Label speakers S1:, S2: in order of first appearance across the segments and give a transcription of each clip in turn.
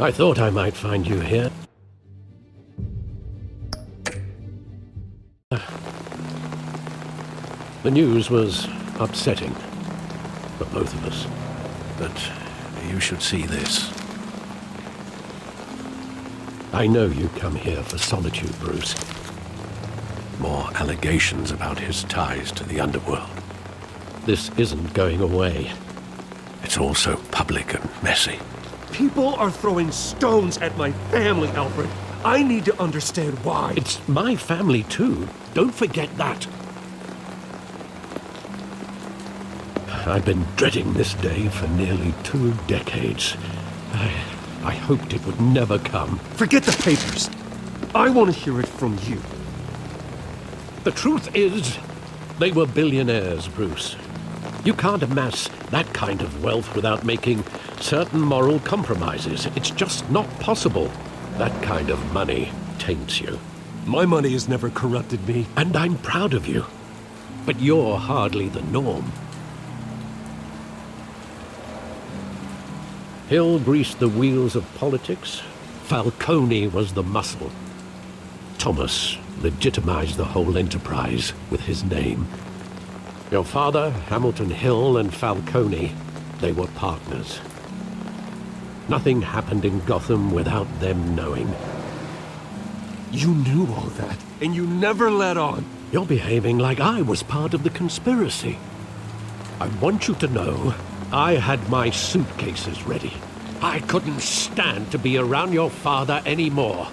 S1: I thought I might find you here. The news was upsetting for both of us. But you should see this. I know you come here for solitude, Bruce. More allegations about his ties to the underworld. This isn't going away. It's all so public and messy.
S2: People are throwing stones at my family, Alfred. I need to understand why.
S1: It's my family too. Don't forget that. I've been dreading this day for nearly 2 decades. I hoped it would never come.
S2: Forget the papers. I want to hear it from you.
S1: The truth is, they were billionaires, Bruce. You can't amass that kind of wealth without making certain moral compromises. It's just not possible. That kind of money taints you.
S2: My money has never corrupted me.
S1: And I'm proud of you. But you're hardly the norm. Hill greased the wheels of politics. Falcone was the muscle. Thomas legitimized the whole enterprise with his name. Your father, Hamilton Hill, and Falcone, they were partners. Nothing happened in Gotham without them knowing.
S2: You knew all that, and you never let on.
S1: You're behaving like I was part of the conspiracy. I want you to know I had my suitcases ready. I couldn't stand to be around your father anymore.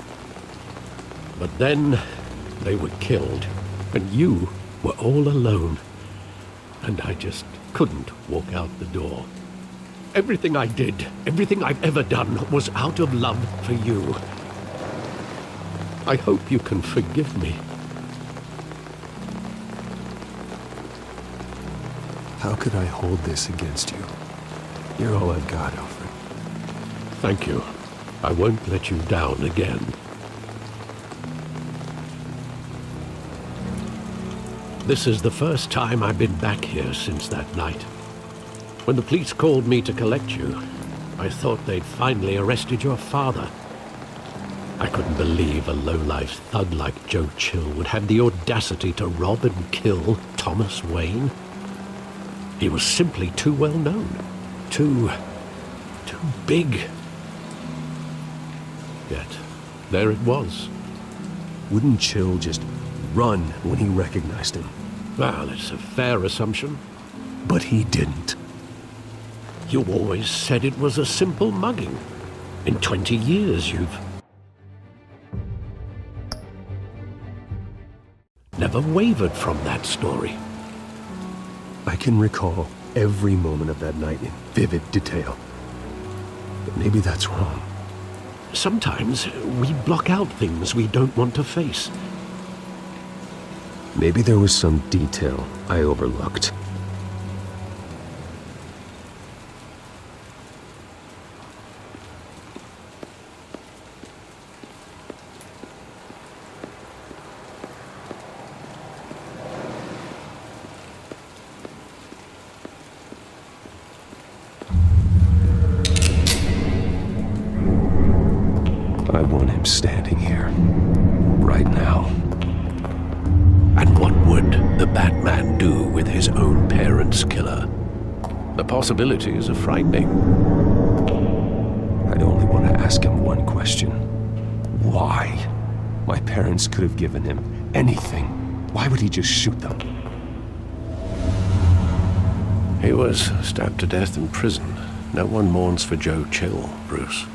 S1: But then they were killed, and you were all alone. And I just couldn't walk out the door. Everything I did, everything I've ever done, was out of love for you. I hope you can forgive me.
S2: How could I hold this against you? You're all I've got, Alfred.
S1: Thank you. I won't let you down again. This is the first time I've been back here since that night. When the police called me to collect you, I thought they'd finally arrested your father. I couldn't believe a low-life thug like Joe Chill would have the audacity to rob and kill Thomas Wayne. He was simply too well known. Too big. Yet, there it was.
S2: Wouldn't Chill just run when he recognized him?
S1: Well, it's a fair assumption.
S2: But he didn't.
S1: You always said it was a simple mugging. In 20 years, you've never wavered from that story.
S2: I can recall every moment of that night in vivid detail. But maybe that's wrong.
S1: Sometimes we block out things we don't want to face.
S2: Maybe there was some detail I overlooked. I want him standing here, right now.
S1: And what would the Batman do with his own parents' killer? The possibilities are frightening.
S2: I'd only want to ask him one question. Why? My parents could have given him anything. Why would he just shoot them?
S1: He was stabbed to death in prison. No one mourns for Joe Chill, Bruce.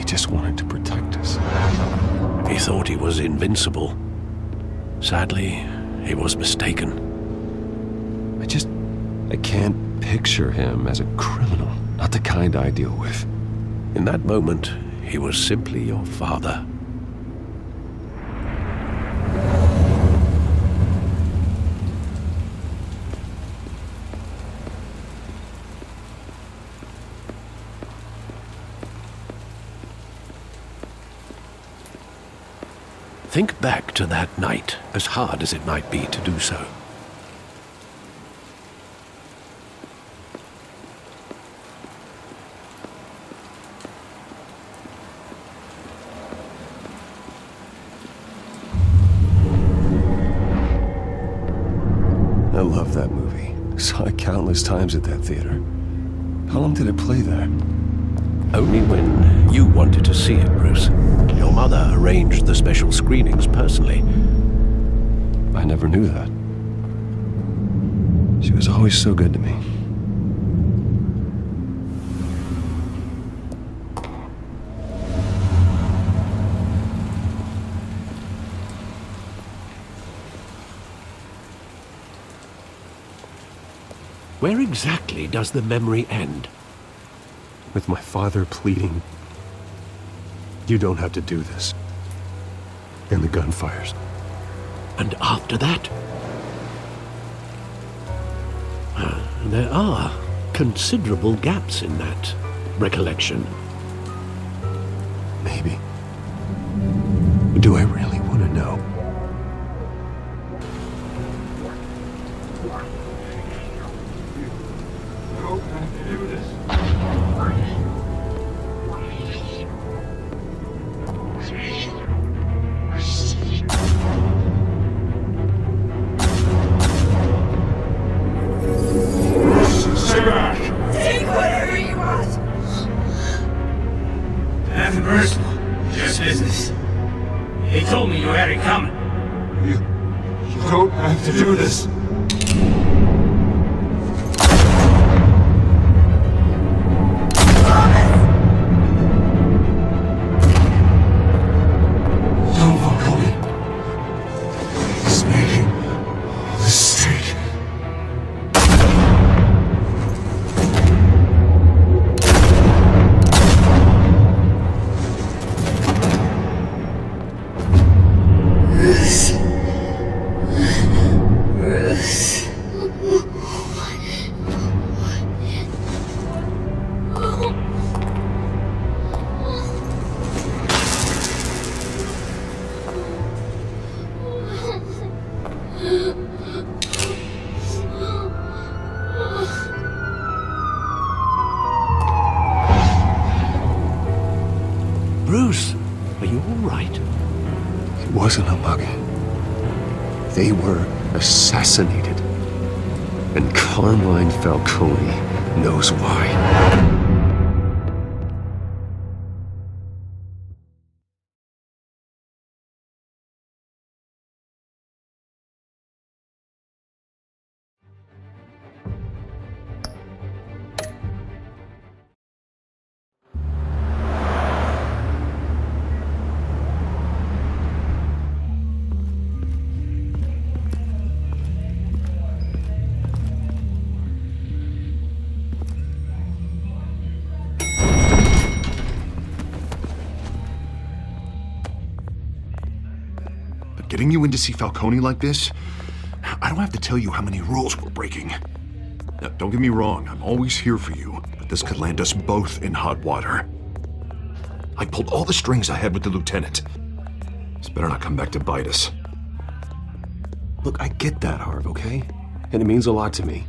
S2: Just wanted to protect us.
S1: He thought he was invincible. Sadly, he was mistaken.
S2: I can't picture him as a criminal. Not the kind I deal with.
S1: In that moment, he was simply your father. Think back to that night, as hard as it might be to do so.
S2: I love that movie. Saw it countless times at that theater. How long did it play there?
S1: Only when you wanted to see it, Bruce. Your mother arranged the special screenings personally.
S2: I never knew that. She was always so good to me.
S1: Where exactly does the memory end?
S2: With my father pleading, "You don't have to do this." And the gunfires.
S1: And after that? There are considerable gaps in that recollection.
S2: Maybe. Do I really want to know?
S3: He told me you had it coming.
S4: You don't have to do this. Don't walk on me. It's making a mistake.
S1: Bruce, are you all right?
S2: It wasn't a mug. They were assassinated. And Carmine Falcone knows why.
S4: Getting you in to see Falcone like this, I don't have to tell you how many rules we're breaking. Now, don't get me wrong, I'm always here for you, but this could land us both in hot water. I pulled all the strings I had with the lieutenant. This better not come back to bite us.
S2: Look, I get that, Harv, okay? And it means a lot to me.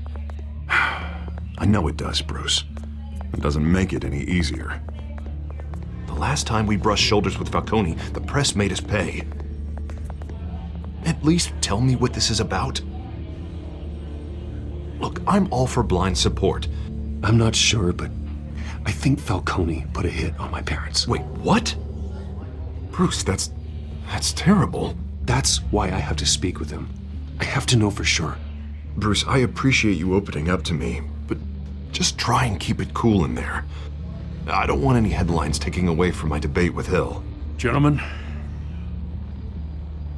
S4: I know it does, Bruce. It doesn't make it any easier. The last time we brushed shoulders with Falcone, the press made us pay. At least tell me what this is about. Look, I'm all for blind support.
S2: I'm not sure, but I think Falcone put a hit on my parents.
S4: Wait, what? Bruce, that's terrible.
S2: That's why I have to speak with him. I have to know for sure.
S4: Bruce, I appreciate you opening up to me, but just try and keep it cool in there. I don't want any headlines taking away from my debate with Hill.
S3: Gentlemen,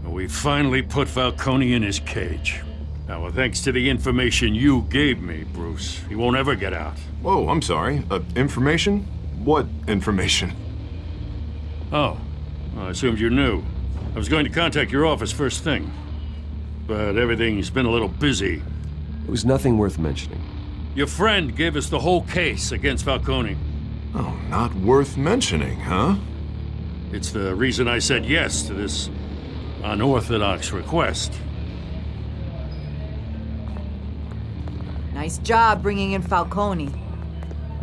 S3: we finally put Falcone in his cage. Now, thanks to the information you gave me, Bruce, he won't ever get out.
S4: Whoa, I'm sorry. Information? What information?
S3: Oh, well, I assumed you knew. I was going to contact your office first thing, but everything's been a little busy.
S2: It was nothing worth mentioning.
S3: Your friend gave us the whole case against Falcone.
S4: Oh, not worth mentioning, huh?
S3: It's the reason I said yes to this unorthodox request.
S5: Nice job bringing in Falcone.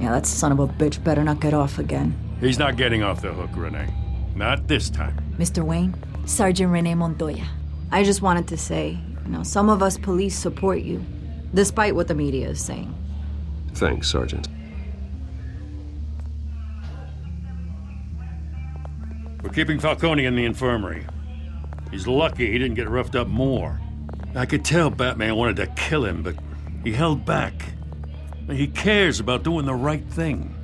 S5: Yeah, that son of a bitch better not get off again.
S3: He's not getting off the hook, Renee. Not this time.
S5: Mr. Wayne, Sergeant Renee Montoya. I just wanted to say, some of us police support you, despite what the media is saying.
S2: Thanks, Sergeant.
S3: We're keeping Falcone in the infirmary. He's lucky he didn't get roughed up more. I could tell Batman wanted to kill him, but he held back. He cares about doing the right thing.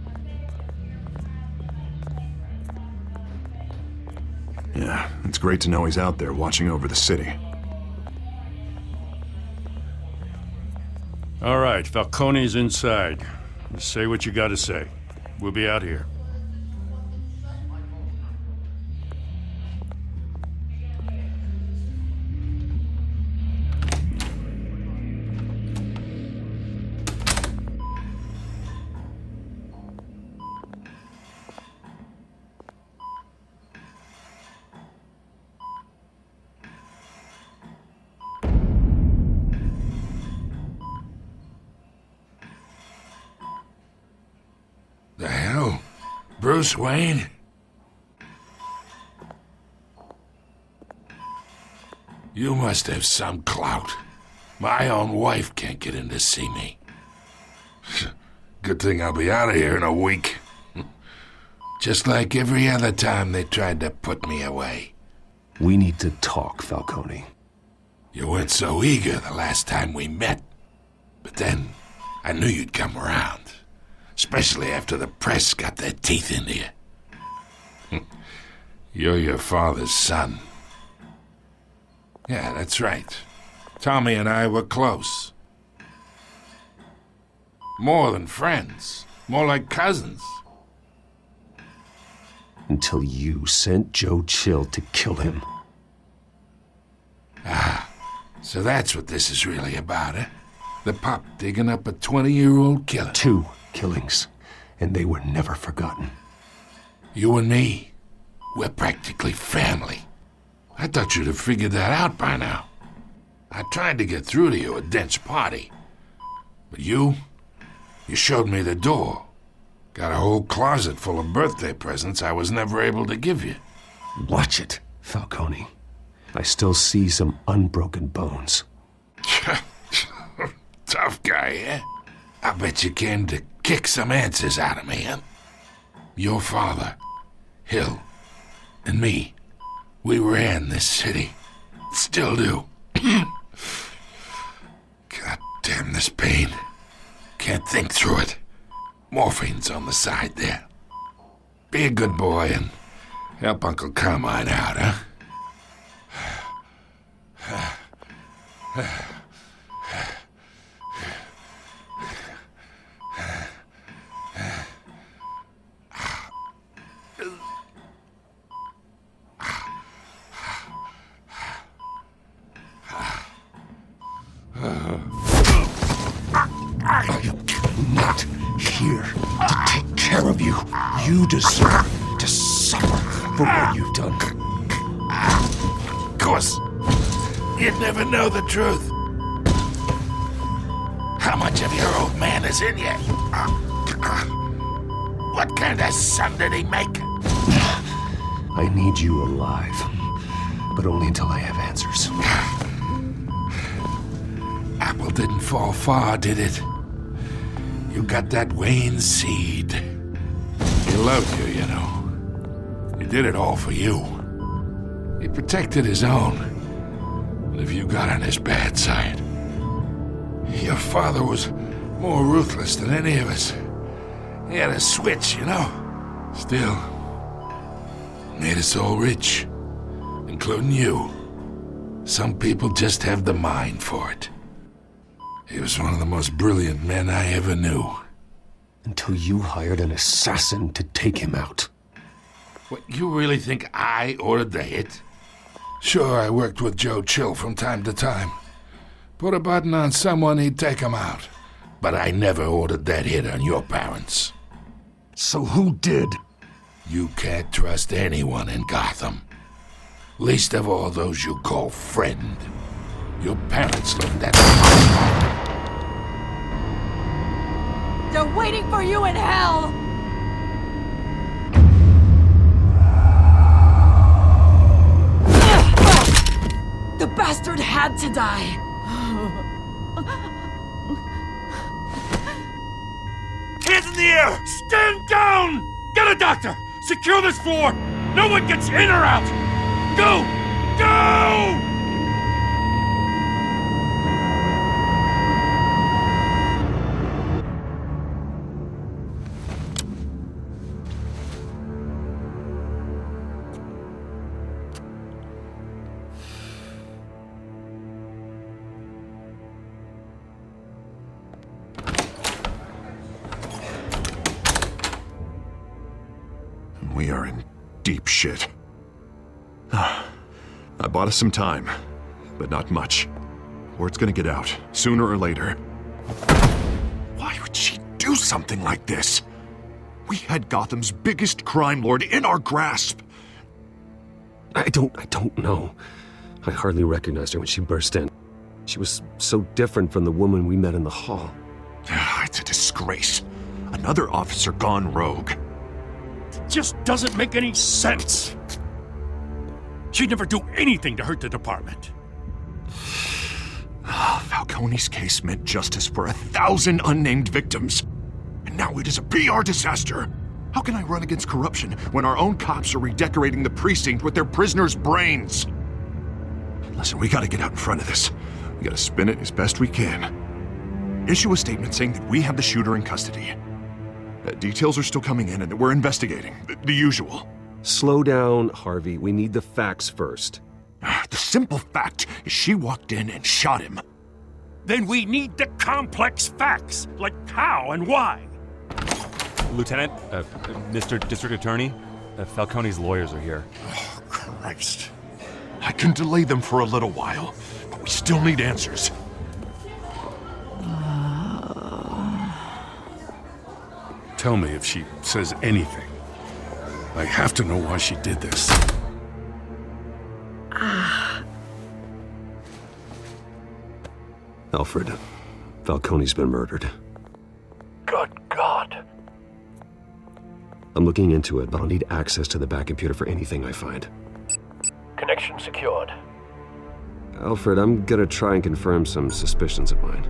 S4: Yeah, it's great to know he's out there watching over the city.
S3: All right, Falcone's inside. Just say what you gotta say. We'll be out here.
S6: The hell? Bruce Wayne? You must have some clout. My own wife can't get in to see me. Good thing I'll be out of here in a week. Just like every other time they tried to put me away.
S2: We need to talk, Falcone.
S6: You weren't so eager the last time we met. But then, I knew you'd come around. Especially after the press got their teeth into you. You're your father's son. Yeah, that's right. Tommy and I were close. More than friends. More like cousins.
S2: Until you sent Joe Chill to kill him.
S6: So that's what this is really about, eh? The pup digging up a 20-year-old killer.
S2: 2 killings, and they were never forgotten.
S6: You and me, we're practically family. I thought you'd have figured that out by now. I tried to get through to you at Dent's party. But you showed me the door. Got a whole closet full of birthday presents I was never able to give you.
S2: Watch it, Falcone. I still see some unbroken bones.
S6: Tough guy, eh? I bet you came to kick some answers out of me, huh? Your father, Hill, and me, we ran this city. Still do. God damn this pain. Can't think through it. Morphine's on the side there. Be a good boy and help Uncle Carmine out, huh?
S2: I am not here to take care of you. You deserve to suffer for what you've done.
S6: Of course, you'd never know the truth. How much of your old man is in you? What kind of son did he make?
S2: I need you alive, but only until I have answers.
S6: Apple didn't fall far, did it? You got that Wayne seed. He loved you, you know. He did it all for you. He protected his own. But if you got on his bad side, your father was more ruthless than any of us. He had a switch, you know. Still, made us all rich, including you. Some people just have the mind for it. He was one of the most brilliant men I ever knew.
S2: Until you hired an assassin to take him out.
S6: What, you really think I ordered the hit? Sure, I worked with Joe Chill from time to time. Put a button on someone, he'd take him out. But I never ordered that hit on your parents.
S2: So who did?
S6: You can't trust anyone in Gotham. Least of all those you call friend. Your parents learned that.
S5: They're waiting for you in hell! The bastard had to die!
S3: Hands in the air! Stand down! Get a doctor! Secure this floor! No one gets in or out! Go! Go!
S4: We are in deep shit. I bought us some time, but not much. Word's gonna get out, sooner or later. Why would she do something like this? We had Gotham's biggest crime lord in our grasp.
S2: I don't know. I hardly recognized her when she burst in. She was so different from the woman we met in the hall.
S4: It's a disgrace. Another officer gone rogue.
S3: Just doesn't make any sense. She'd never do anything to hurt the department.
S4: Falcone's case meant justice for 1,000 unnamed victims. And now it is a PR disaster. How can I run against corruption when our own cops are redecorating the precinct with their prisoners' brains? Listen, we gotta get out in front of this. We gotta spin it as best we can. Issue a statement saying that we have the shooter in custody. Details are still coming in and that we're investigating. The usual.
S2: Slow down, Harvey. We need the facts first.
S4: The simple fact is she walked in and shot him.
S3: Then we need the complex facts, like how and why.
S7: Lieutenant, Mr. District Attorney, Falcone's lawyers are here.
S3: Oh, Christ.
S4: I can delay them for a little while, but we still need answers.
S3: Tell me if she says anything. I have to know why she did this.
S2: Alfred, Falcone's been murdered.
S1: Good God.
S2: I'm looking into it, but I'll need access to the back computer for anything I find.
S1: Connection secured.
S2: Alfred, I'm gonna try and confirm some suspicions of mine.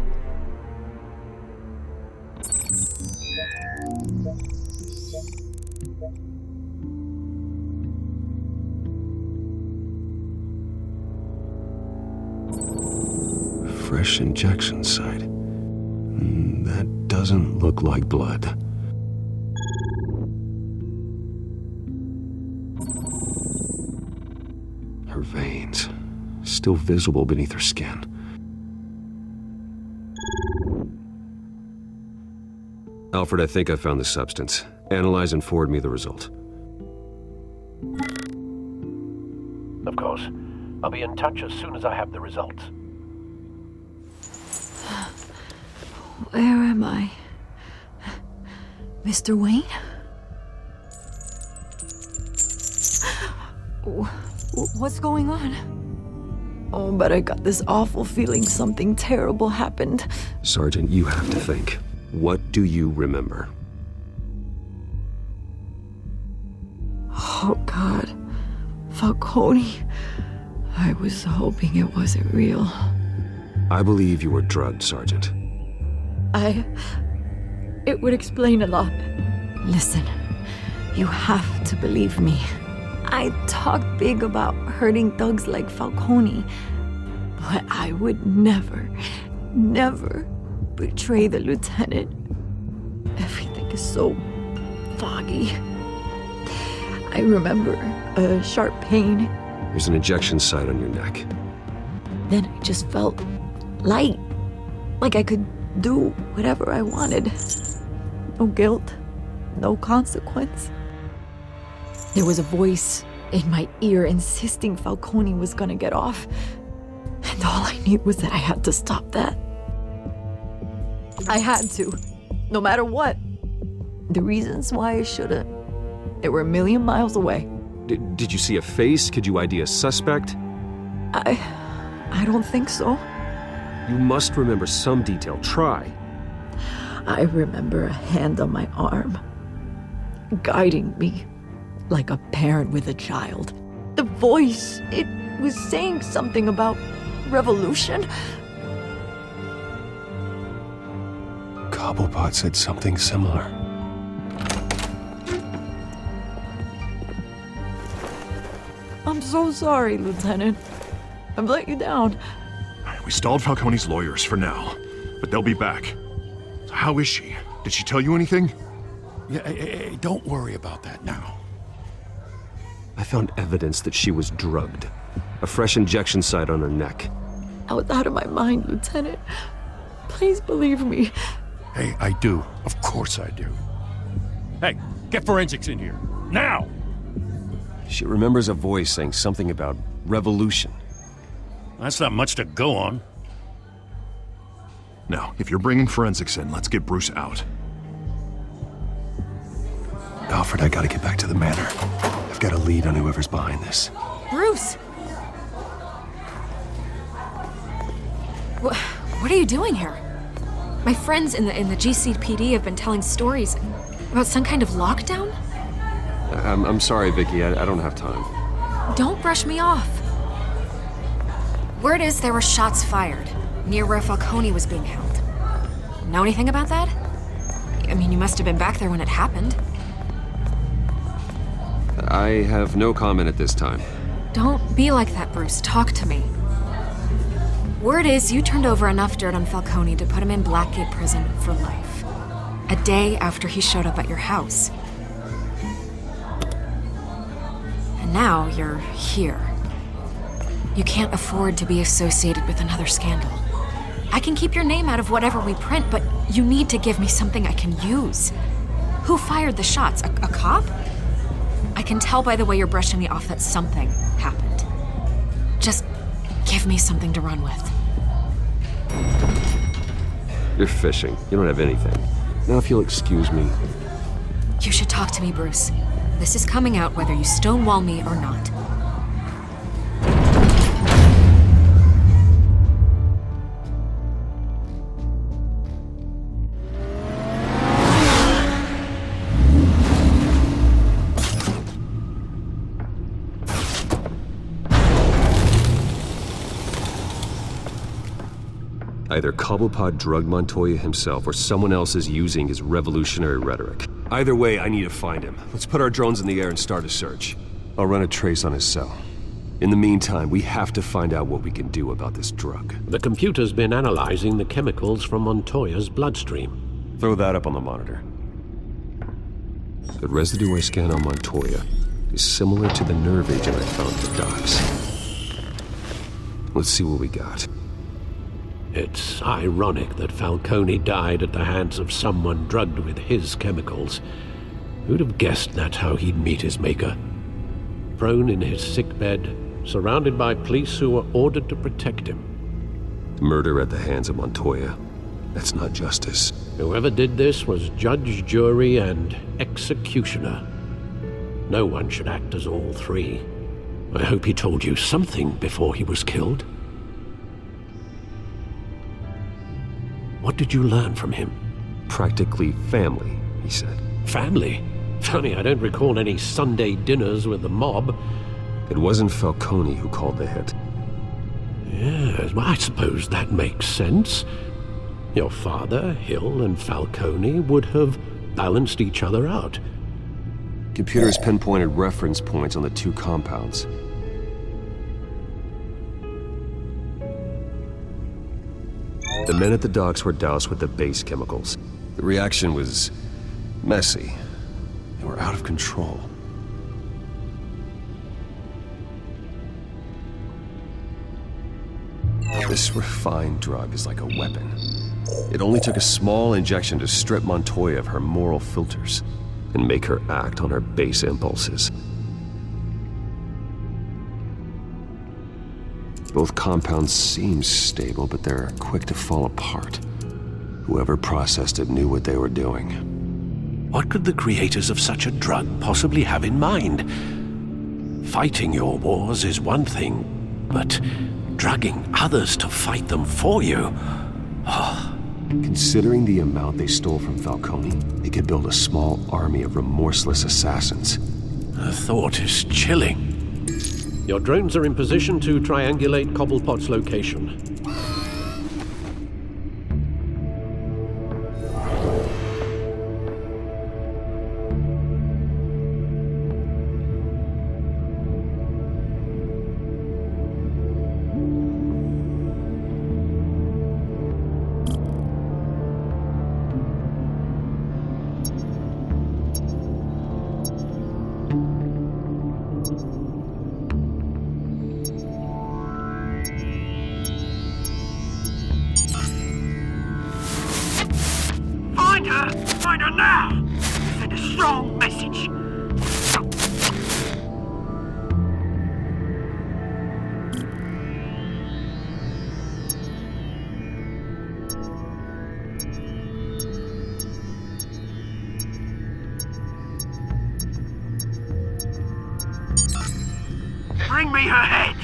S2: Fresh injection site. That doesn't look like blood. Her veins, still visible beneath her skin. Alfred, I think I found the substance. Analyze and forward me the result.
S1: Of course. I'll be in touch as soon as I have the results.
S5: Where am I? Mr. Wayne? What's going on? Oh, but I got this awful feeling something terrible happened.
S2: Sergeant, you have to think. What do you remember?
S5: Oh, God. Falcone. I was hoping it wasn't real.
S2: I believe you were drugged, Sergeant.
S5: It would explain a lot. Listen, you have to believe me. I talked big about hurting thugs like Falcone, but I would never betray the lieutenant. Everything is so foggy. I remember a sharp pain.
S2: There's an injection site on your neck.
S5: Then I just felt light, like I could do whatever I wanted. No guilt, no consequence. There was a voice in my ear insisting Falcone was gonna get off. And all I knew was that I had to stop that. I had to, no matter what. The reasons why I shouldn't, they were a million miles away.
S2: Did you see a face? Could you ID a suspect?
S5: I don't think so.
S2: You must remember some detail. Try.
S5: I remember a hand on my arm, guiding me like a parent with a child. The voice, it was saying something about revolution.
S2: Cobblepot said something similar.
S5: I'm so sorry, Lieutenant. I've let you down.
S4: We stalled Falcone's lawyers for now, but they'll be back. So how is she? Did she tell you anything?
S3: Yeah, hey, don't worry about that now.
S2: I found evidence that she was drugged. A fresh injection site on her neck.
S5: I was out of my mind, Lieutenant. Please believe me.
S3: Hey, I do. Of course I do. Hey, get forensics in here. Now!
S2: She remembers a voice saying something about revolution.
S3: That's not much to go on.
S4: Now, if you're bringing forensics in, let's get Bruce out.
S2: Alfred, I gotta get back to the manor. I've got a lead on whoever's behind this.
S8: Bruce! What are you doing here? My friends in the GCPD have been telling stories about some kind of lockdown?
S2: I'm sorry, Vicky. I don't have time.
S8: Don't brush me off. Word is there were shots fired near where Falcone was being held. Know anything about that? I mean, you must have been back there when it happened.
S2: I have no comment at this time.
S8: Don't be like that, Bruce. Talk to me. Word is you turned over enough dirt on Falcone to put him in Blackgate Prison for life. A day after he showed up at your house. And now you're here. You can't afford to be associated with another scandal. I can keep your name out of whatever we print, but you need to give me something I can use. Who fired the shots? A cop? I can tell by the way you're brushing me off that something happened. Just give me something to run with.
S2: You're fishing. You don't have anything. Now, if you'll excuse me.
S8: You should talk to me, Bruce. This is coming out whether you stonewall me or not.
S2: Either Cobblepot drugged Montoya himself or someone else is using his revolutionary rhetoric. Either way, I need to find him. Let's put our drones in the air and start a search. I'll run a trace on his cell. In the meantime, we have to find out what we can do about this drug.
S1: The computer's been analyzing the chemicals from Montoya's bloodstream.
S2: Throw that up on the monitor. The residue I scan on Montoya is similar to the nerve agent I found at the docks. Let's see what we got.
S1: It's ironic that Falcone died at the hands of someone drugged with his chemicals. Who'd have guessed that's how he'd meet his maker? Prone in his sickbed, surrounded by police who were ordered to protect him.
S2: Murder at the hands of Montoya. That's not justice.
S1: Whoever did this was judge, jury, and executioner. No one should act as all three. I hope he told you something before he was killed. What did you learn from him?
S2: Practically family, he said.
S1: Family? Funny, I don't recall any Sunday dinners with the mob.
S2: It wasn't Falcone who called the hit.
S1: Yes, well, I suppose that makes sense. Your father, Hill, and Falcone would have balanced each other out.
S2: Computers pinpointed reference points on the two compounds. The men at the docks were doused with the base chemicals. The reaction was messy. They were out of control. This refined drug is like a weapon. It only took a small injection to strip Montoya of her moral filters and make her act on her base impulses. Both compounds seem stable, but they're quick to fall apart. Whoever processed it knew what they were doing.
S1: What could the creators of such a drug possibly have in mind? Fighting your wars is one thing, but drugging others to fight them for you...
S2: Considering the amount they stole from Falcone, they could build a small army of remorseless assassins.
S1: The thought is chilling. Your drones are in position to triangulate Cobblepot's location.
S9: Find her now! Send a strong message. Bring me her head!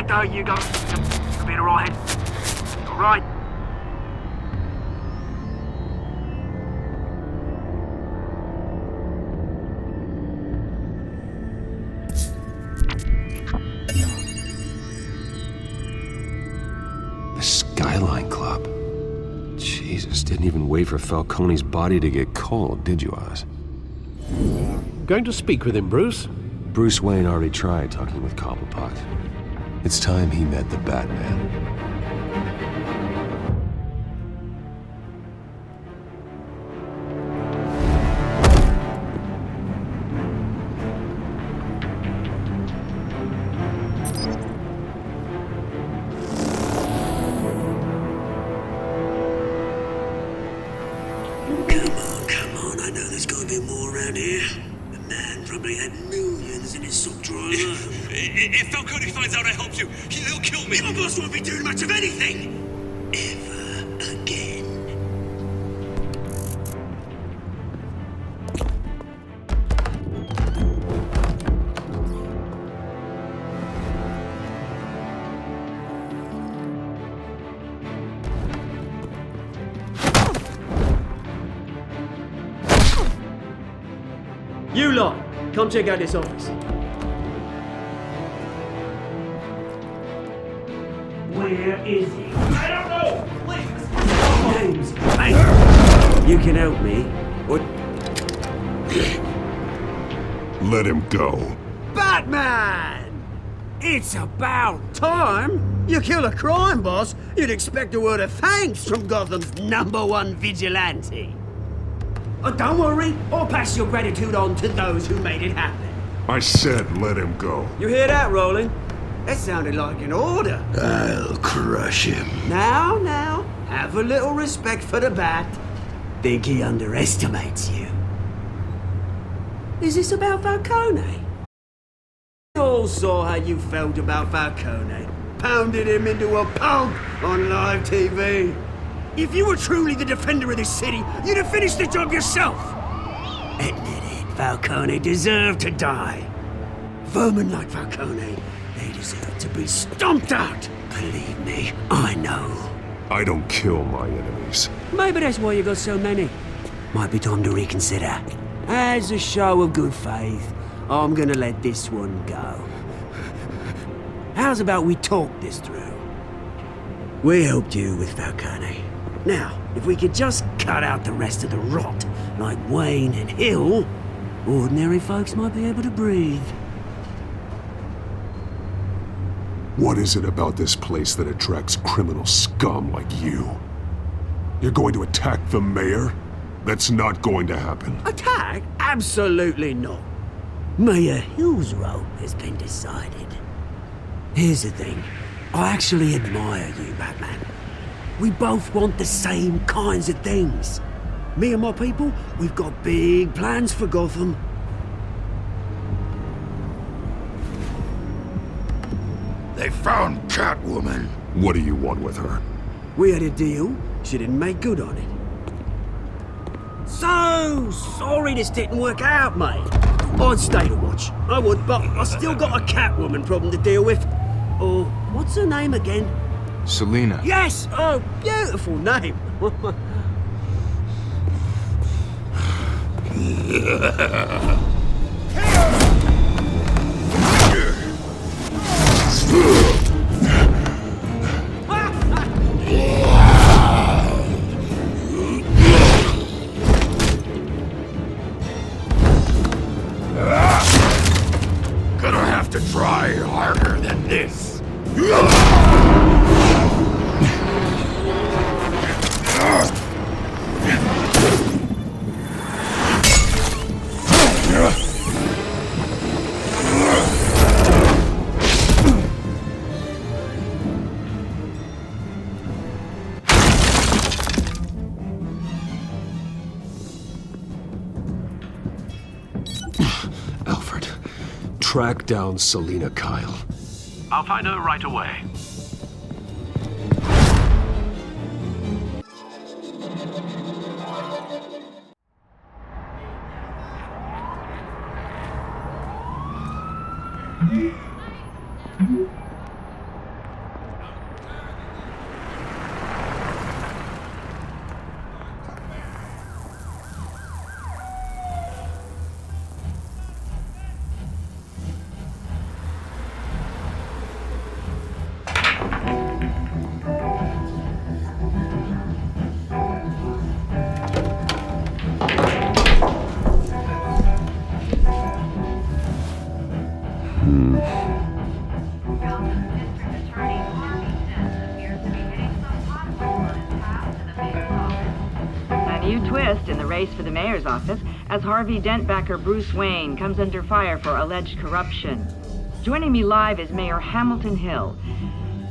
S9: There you go. You'll be alright. Alright.
S2: The Skyline Club. Jesus, didn't even wait for Falcone's body to get cold, did you, Oz?
S1: Going to speak with him, Bruce?
S2: Bruce Wayne already tried talking with Cobblepot. It's time he met the Batman.
S9: Come on, I know there's gotta be more around here. The man probably had millions in his sock drawer alone.
S10: If Falcone finds out I helped you, he'll kill me.
S9: Your boss won't be doing much of anything! Ever again.
S11: You lot, come check out this office.
S9: Where is he?
S10: I don't know! Please!
S9: James, hey! You can help me. What?
S4: Let him go.
S9: Batman! It's about time! You kill a crime boss, you'd expect a word of thanks from Gotham's #1 vigilante. Oh, don't worry, I'll pass your gratitude on to those who made it happen.
S4: I said let him go.
S9: You hear that, Roland? That sounded like an order.
S1: I'll crush him.
S9: Now, have a little respect for the Bat. Think he underestimates you. Is this about Falcone? We all saw how you felt about Falcone. Pounded him into a pulp on live TV. If you were truly the defender of this city, you'd have finished the job yourself. Admit it, Falcone deserved to die. Vermin like Falcone, they deserve to be stomped out. Believe me, I know.
S4: I don't kill my enemies.
S9: Maybe that's why you got so many. Might be time to reconsider. As a show of good faith, I'm gonna let this one go. How's about we talk this through? We helped you with Falcone. Now, if we could just cut out the rest of the rot, like Wayne and Hill, ordinary folks might be able to breathe.
S4: What is it about this place that attracts criminal scum like you? You're going to attack the mayor? That's not going to happen.
S9: Attack? Absolutely not. Mayor Hill's role has been decided. Here's the thing. I actually admire you, Batman. We both want the same kinds of things. Me and my people, we've got big plans for Gotham.
S6: They found Catwoman.
S4: What do you want with her?
S9: We had a deal. She didn't make good on it. So sorry this didn't work out, mate. I'd stay to watch. I would, but I still got a Catwoman problem to deal with. Oh, what's her name again?
S12: Selina.
S9: Yes! Oh, beautiful name.
S6: Gonna have to try harder than this.
S2: Alfred, track down Selina Kyle.
S1: I'll find her right away.
S13: A new twist in the race for the mayor's office as Harvey Dent-backer Bruce Wayne comes under fire for alleged corruption. Joining me live is Mayor Hamilton Hill.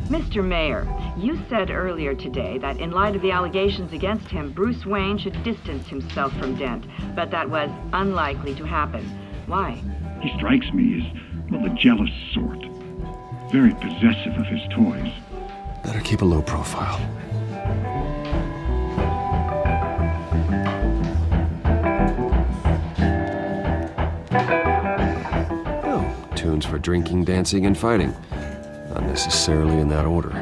S13: Mr. Mayor, you said earlier today that in light of the allegations against him, Bruce Wayne should distance himself from Dent, but that was unlikely to happen. Why?
S14: He strikes me as, well, the jealous sort. Very possessive of his toys.
S2: Better keep a low profile. Oh, tunes for drinking, dancing, and fighting. Not necessarily in that order.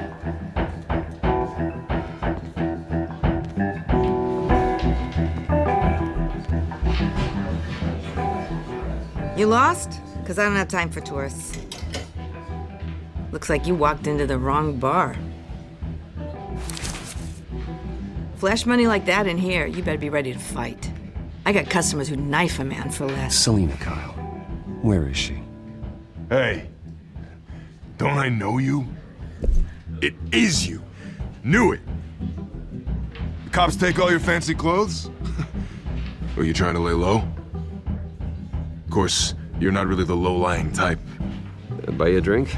S15: You lost? Because I don't have time for tourists. Looks like you walked into the wrong bar. Flash money like that in here, you better be ready to fight. I got customers who'd knife a man for less.
S2: Selina Kyle. Where is she?
S6: Hey, don't I know you? It is you. Knew it. The cops take all your fancy clothes? Were you trying to lay low? Of course, you're not really the low-lying type.
S2: Buy you a drink?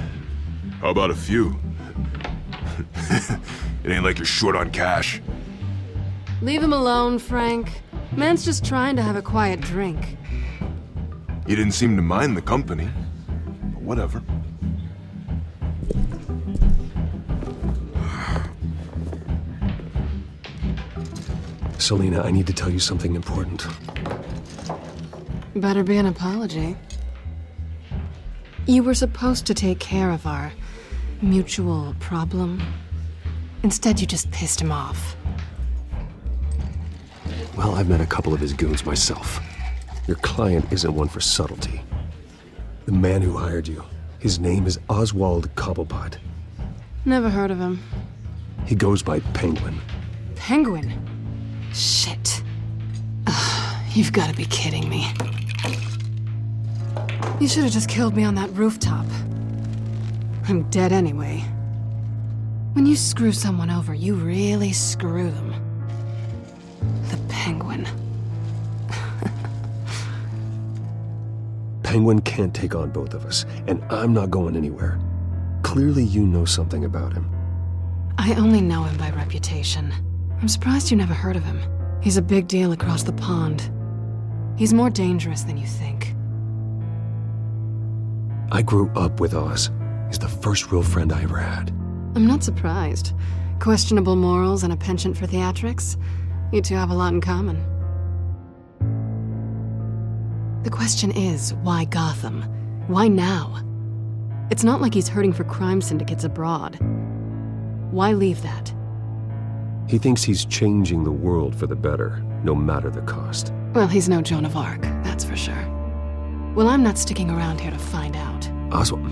S6: How about a few? It ain't like you're short on cash.
S16: Leave him alone, Frank. Man's just trying to have a quiet drink.
S6: You didn't seem to mind the company. But whatever.
S2: Selina, I need to tell you something important.
S16: Better be an apology. You were supposed to take care of our mutual problem. Instead, you just pissed him off.
S2: Well, I've met a couple of his goons myself. Your client isn't one for subtlety. The man who hired you, his name is Oswald Cobblepot.
S16: Never heard of him.
S2: He goes by Penguin.
S16: Penguin? Shit. Ugh, you've got to be kidding me. You should have just killed me on that rooftop. I'm dead anyway. When you screw someone over, you really screw them. The Penguin.
S2: Penguin can't take on both of us, and I'm not going anywhere. Clearly you know something about him.
S16: I only know him by reputation. I'm surprised you never heard of him. He's a big deal across the pond. He's more dangerous than you think.
S2: I grew up with Oz. He's the first real friend I ever had.
S16: I'm not surprised. Questionable morals and a penchant for theatrics. You two have a lot in common. The question is, why Gotham? Why now? It's not like he's hurting for crime syndicates abroad. Why leave that?
S2: He thinks he's changing the world for the better, no matter the cost.
S16: Well, he's no Joan of Arc, that's for sure. Well, I'm not sticking around here to find out.
S2: Oswald,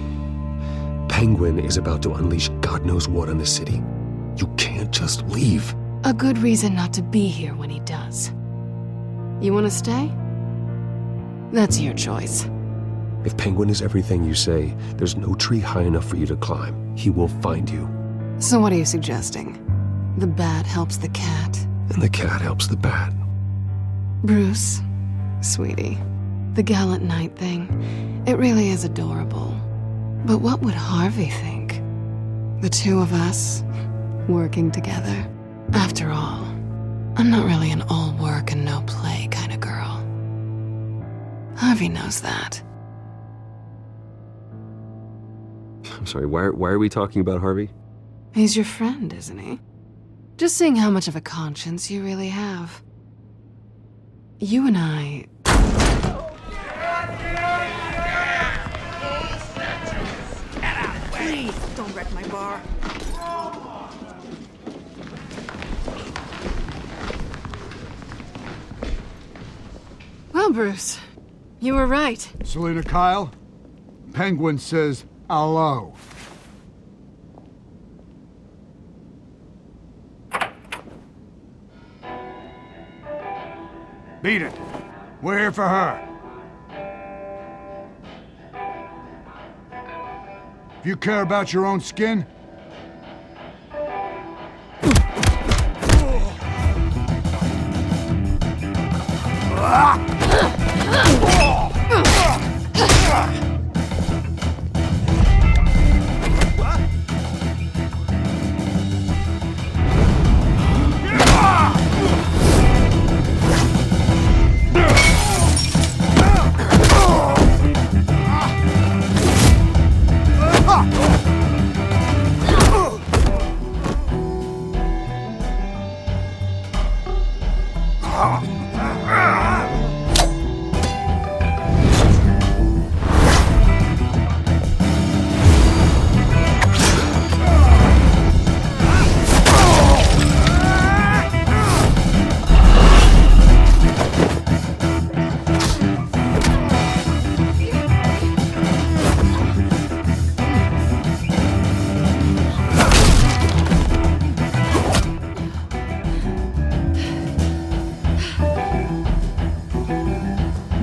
S2: Penguin is about to unleash God knows what on the city. You can't just leave.
S16: A good reason not to be here when he does. You want to stay? That's your choice.
S2: If Penguin is everything you say, there's no tree high enough for you to climb. He will find you.
S16: So what are you suggesting? The bat helps the cat?
S2: And the cat helps the bat.
S16: Bruce, sweetie, the gallant knight thing, it really is adorable. But what would Harvey think? The two of us, working together? After all, I'm not really an all work and no play kind of girl. Harvey knows that.
S2: I'm sorry, why are we talking about Harvey?
S16: He's your friend, isn't he? Just seeing how much of a conscience you really have. You and I...
S15: Please, don't wreck my bar.
S16: Well, Bruce, you were right.
S12: Selina Kyle, Penguin says hello. Beat it. We're here for her. If you care about your own skin,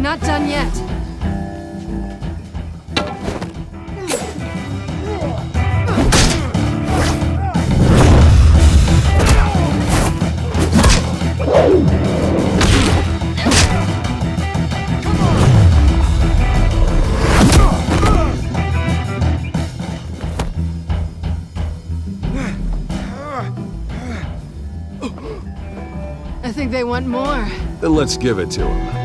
S16: Not done yet. I think they want more.
S2: Then let's give it to him.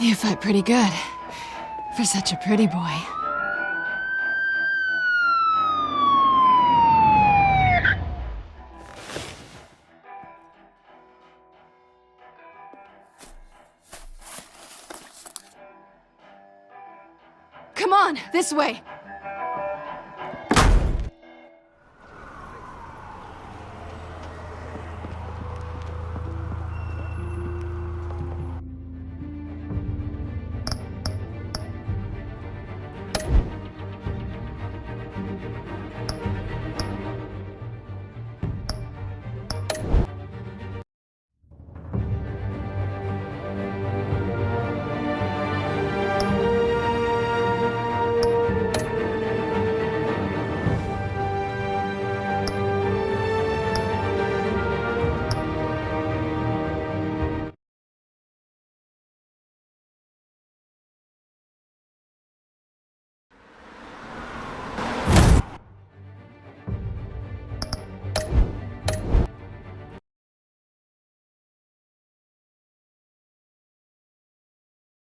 S16: You fight pretty good. For such a pretty boy. Come on, this way.